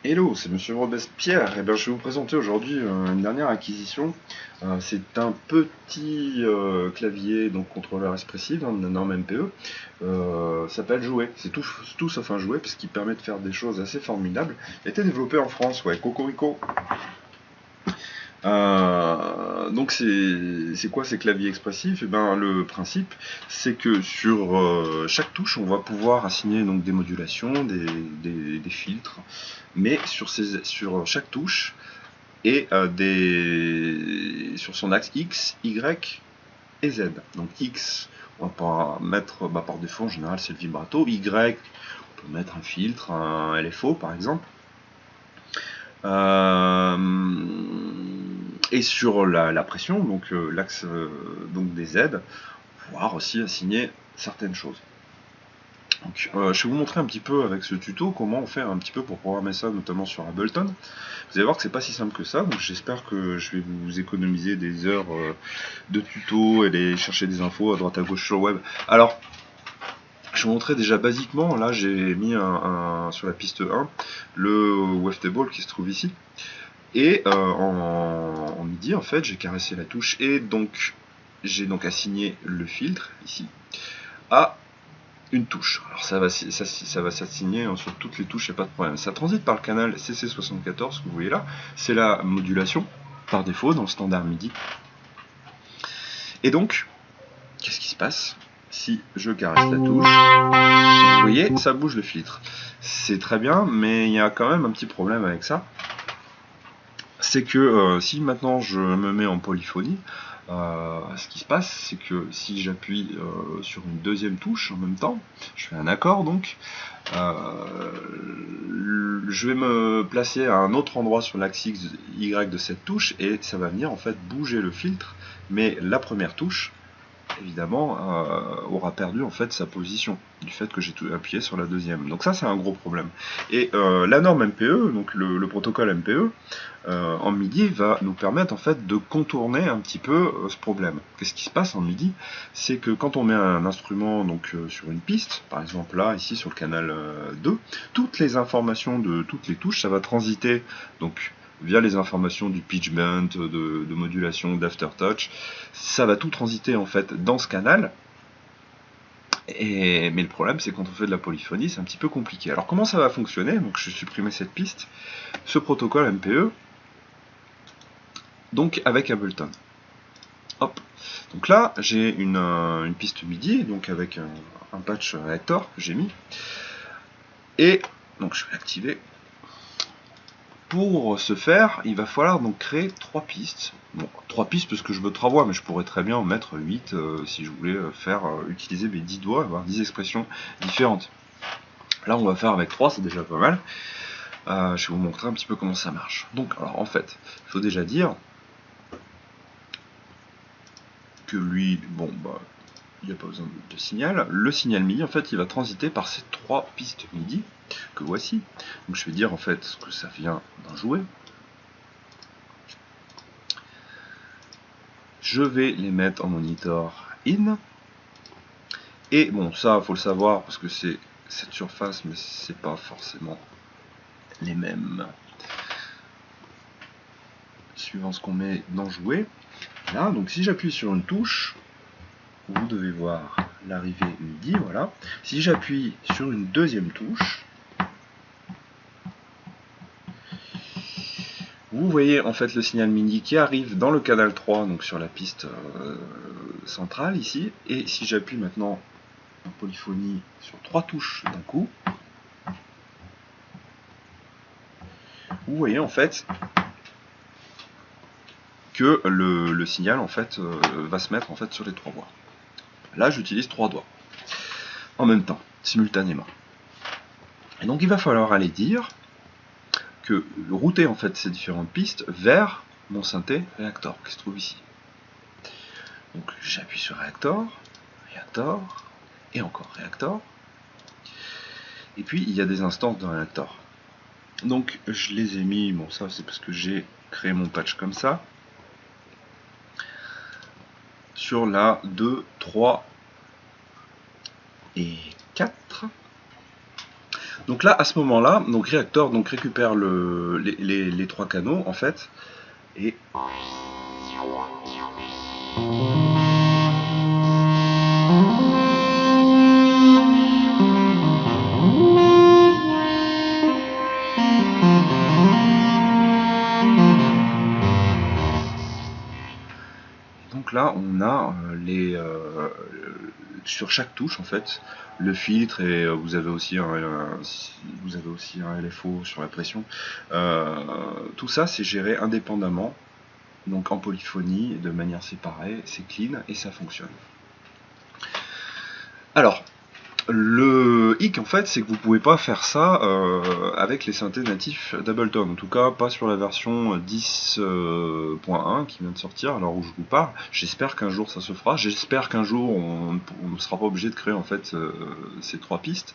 Hello, c'est Monsieur Robespierre. Et ben, je vais vous présenter aujourd'hui une dernière acquisition. C'est un petit clavier, donc contrôleur expressif, hein, de la norme MPE. Ça s'appelle Jouet. C'est tout sauf un jouet, puisqu'il permet de faire des choses assez formidables. Il a été développé en France, ouais, Cocorico. Donc c'est quoi ces claviers expressifs? Et ben le principe c'est que sur chaque touche on va pouvoir assigner donc des modulations, des filtres, mais sur chaque touche et sur son axe X, Y et Z. Donc X on va pas mettre par défaut en général c'est le vibrato, Y on peut mettre un filtre, un LFO par exemple. Euh, et sur la pression, donc l'axe donc des Z, pouvoir aussi assigner certaines choses. Donc, je vais vous montrer un petit peu avec ce tuto comment on fait un petit peu pour programmer ça, notamment sur Ableton. Vous allez voir que c'est pas si simple que ça, donc j'espère que je vais vous économiser des heures de tuto et aller chercher des infos à droite à gauche sur le web. Alors, je vais vous montrer déjà basiquement, là j'ai mis sur la piste 1 le wavetable qui se trouve ici. Et en MIDI, en fait, j'ai caressé la touche et donc j'ai donc assigné le filtre ici à une touche. Alors ça va s'assigner sur toutes les touches, il n'y a pas de problème. Ça transite par le canal CC74 que vous voyez là. C'est la modulation par défaut dans le standard MIDI. Et donc, qu'est-ce qui se passe si je caresse la touche? Vous voyez, ça bouge le filtre. C'est très bien, mais il y a quand même un petit problème avec ça. C'est que si maintenant je me mets en polyphonie, ce qui se passe, c'est que si j'appuie sur une deuxième touche en même temps, je fais un accord donc, je vais me placer à un autre endroit sur l'axe X, Y de cette touche et ça va venir en fait bouger le filtre, mais la première touche, évidemment, aura perdu en fait sa position du fait que j'ai appuyé sur la deuxième. Donc ça c'est un gros problème. Et la norme MPE, donc le protocole MPE, en MIDI va nous permettre en fait de contourner un petit peu ce problème. Qu'est-ce qui se passe en MIDI? C'est que quand on met un instrument donc sur une piste, par exemple là ici sur le canal 2, toutes les informations de toutes les touches, ça va transiter donc via les informations du pitch bend, de modulation, d'aftertouch, ça va tout transiter en fait dans ce canal. Mais le problème c'est quand on fait de la polyphonie c'est un petit peu compliqué. Alors comment ça va fonctionner? Donc je vais supprimer cette piste. Ce protocole MPE, donc avec Ableton. Hop. Donc là j'ai une piste MIDI, donc avec un patch Reactor que j'ai mis. Et donc je vais l'activer. Pour ce faire, il va falloir donc créer 3 pistes. Bon, 3 pistes parce que je veux 3 voix, mais je pourrais très bien en mettre 8 si je voulais utiliser mes 10 doigts, avoir 10 expressions différentes. Là, on va faire avec 3, c'est déjà pas mal. Je vais vous montrer un petit peu comment ça marche. Donc, alors en fait, il faut déjà dire que lui, bon, bah, il n'y a pas besoin de signal. Le signal MIDI, en fait, il va transiter par ces 3 pistes MIDI que voici. Donc, je vais dire en fait que ça vient d'un jouet. Je vais les mettre en monitor in. Et bon, ça, faut le savoir parce que c'est cette surface, mais c'est pas forcément les mêmes. Suivant ce qu'on met dans jouer. Là, donc si j'appuie sur une touche, vous devez voir l'arrivée MIDI, voilà. Si j'appuie sur une deuxième touche, vous voyez en fait le signal MIDI qui arrive dans le canal 3, donc sur la piste centrale ici. Et si j'appuie maintenant en polyphonie sur 3 touches d'un coup, vous voyez en fait que le signal en fait va se mettre en fait sur les 3 voix. Là, j'utilise 3 doigts en même temps, simultanément. Et donc, il va falloir aller dire que router en fait ces différentes pistes vers mon synthé Reactor qui se trouve ici. Donc, j'appuie sur Reactor, Reactor et encore Reactor. Et puis, il y a des instances de Reactor. Donc, je les ai mis. Bon, ça, c'est parce que j'ai créé mon patch comme ça. Sur la 2, 3 et 4. Donc là, à ce moment-là, donc Reactor donc récupère les trois canaux en fait, et donc là, on a sur chaque touche en fait le filtre, et vous avez aussi un LFO sur la pression. Tout ça c'est géré indépendamment, donc en polyphonie, de manière séparée, c'est clean et ça fonctionne. Alors, le hic en fait, c'est que vous pouvez pas faire ça avec les synthés natifs d'Ableton, en tout cas pas sur la version 10.1 qui vient de sortir, alors où je vous parle. J'espère qu'un jour ça se fera, j'espère qu'un jour on ne sera pas obligé de créer en fait ces trois pistes.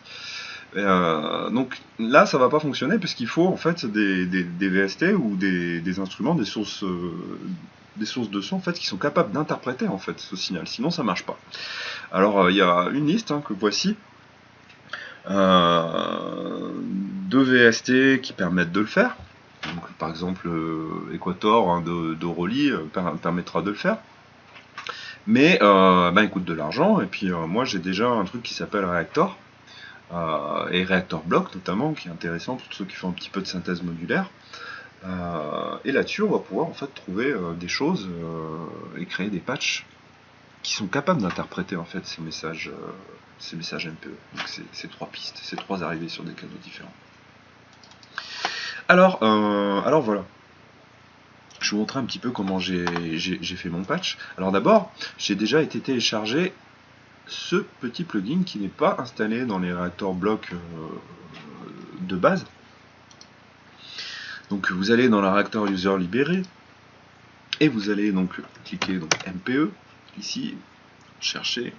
Donc là ça va pas fonctionner puisqu'il faut en fait des VST ou des instruments, des sources de son en fait qui sont capables d'interpréter en fait ce signal, sinon ça marche pas. Alors il y a une liste que voici de VST qui permettent de le faire. Donc, par exemple, Equator de Rolly permettra de le faire. Mais il coûte de l'argent. Et puis moi j'ai déjà un truc qui s'appelle Reactor. Et Reactor Block notamment, qui est intéressant pour ceux qui font un petit peu de synthèse modulaire. Et là-dessus on va pouvoir en fait trouver des choses et créer des patchs qui sont capables d'interpréter en fait ces messages MPE. Donc ces trois pistes, ces trois arrivées sur des canaux différents. Alors voilà. Je vais vous montrer un petit peu comment j'ai fait mon patch. Alors d'abord, j'ai déjà été télécharger ce petit plugin qui n'est pas installé dans les Reactor Block de base. Donc vous allez dans la Reactor User Library et vous allez donc cliquer MPE ici, chercher.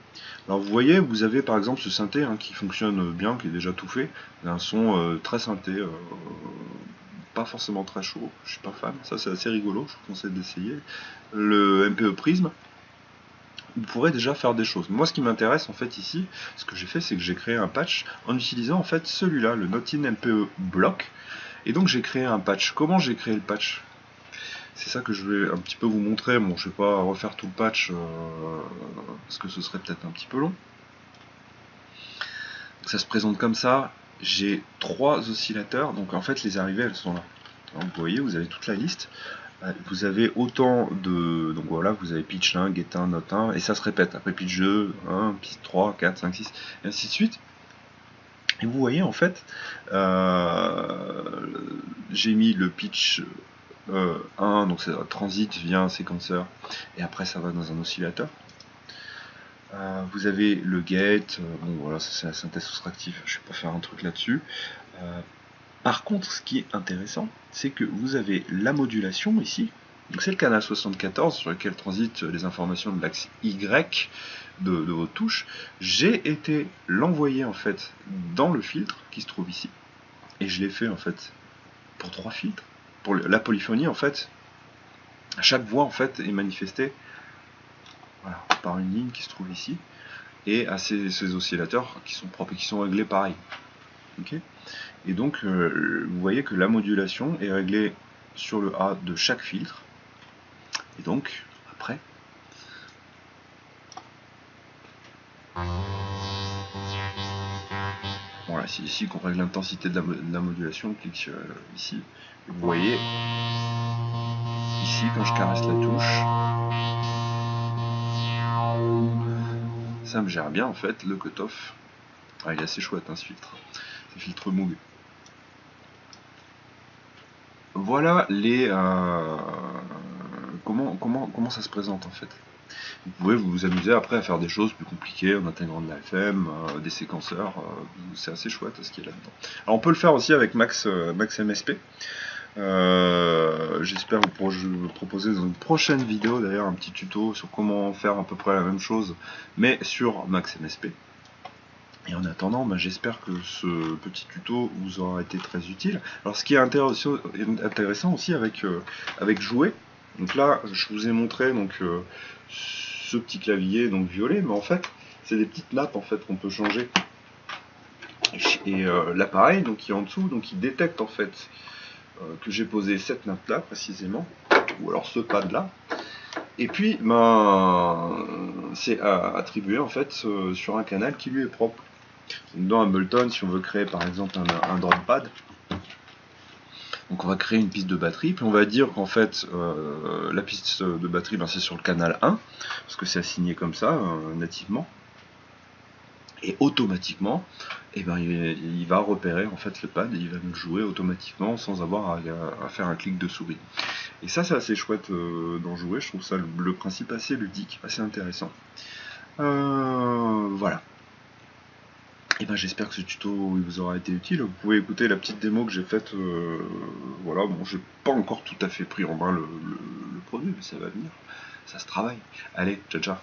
Alors vous voyez, vous avez par exemple ce synthé qui fonctionne bien, qui est déjà tout fait, un son très synthé, pas forcément très chaud, je suis pas fan, ça c'est assez rigolo, je vous conseille d'essayer. Le MPE Prism, vous pourrez déjà faire des choses. Moi ce qui m'intéresse en fait ici, ce que j'ai fait, c'est que j'ai créé un patch en utilisant en fait celui-là, le Notin MPE Block, et donc j'ai créé un patch. Comment j'ai créé le patch ? C'est ça que je vais un petit peu vous montrer. Bon, je vais pas refaire tout le patch parce que ce serait peut-être un petit peu long. Ça se présente comme ça. J'ai trois oscillateurs. Donc en fait, les arrivées, elles sont là. Donc, vous voyez, vous avez toute la liste. Vous avez autant de... Donc voilà, vous avez pitch 1, get 1, note 1. Et ça se répète. Après pitch 2, 1, pitch 3, 4, 5, 6, et ainsi de suite. Et vous voyez, en fait, j'ai mis le pitch 1, donc c'est un transit via un séquenceur, et après ça va dans un oscillateur. Vous avez le gate, bon voilà, ça c'est la synthèse soustractive, je vais pas faire un truc là-dessus. Par contre, ce qui est intéressant, c'est que vous avez la modulation ici, donc c'est le canal 74 sur lequel transitent les informations de l'axe Y de votre touche. J'ai été l'envoyer en fait dans le filtre qui se trouve ici, et je l'ai fait en fait pour trois filtres. Pour la polyphonie en fait, chaque voix en fait est manifestée par une ligne qui se trouve ici, et à ces oscillateurs qui sont propres et qui sont réglés pareil. Okay, et donc vous voyez que la modulation est réglée sur le A de chaque filtre, et donc après voilà, c'est ici qu'on règle l'intensité de la modulation. On clique ici, et vous voyez ici quand je caresse la touche, ça me gère bien en fait le cutoff. Il est assez chouette ce filtre, c'est filtre Moog. Voilà comment ça se présente en fait. Vous pouvez vous amuser après à faire des choses plus compliquées en intégrant de la FM, des séquenceurs, c'est assez chouette ce qui est là-dedans. Alors on peut le faire aussi avec Max MSP. J'espère vous proposer dans une prochaine vidéo d'ailleurs un petit tuto sur comment faire à peu près la même chose, mais sur Max MSP. Et en attendant, j'espère que ce petit tuto vous aura été très utile. Alors ce qui est intéressant aussi avec Jouer, donc là je vous ai montré ce petit clavier violet, mais en fait c'est des petites nappes en fait qu'on peut changer. Et l'appareil donc qui est en dessous, donc il détecte en fait que j'ai posé cette note là précisément, ou alors ce pad là. Et puis, ben, c'est attribué en fait sur un canal qui lui est propre. Donc, dans Ableton, si on veut créer par exemple un drum pad, donc on va créer une piste de batterie, puis on va dire qu'en fait la piste de batterie, ben, c'est sur le canal 1, parce que c'est assigné comme ça nativement. Et automatiquement, eh ben, il va repérer en fait le pad et il va nous le jouer automatiquement sans avoir à faire un clic de souris. Et ça c'est assez chouette d'en jouer, je trouve ça le principe assez ludique, assez intéressant. Voilà. Et ben j'espère que ce tuto vous aura été utile. Vous pouvez écouter la petite démo que j'ai faite. Voilà, bon, j'ai pas encore tout à fait pris en main le produit, mais ça va venir. Ça se travaille. Allez, ciao ciao.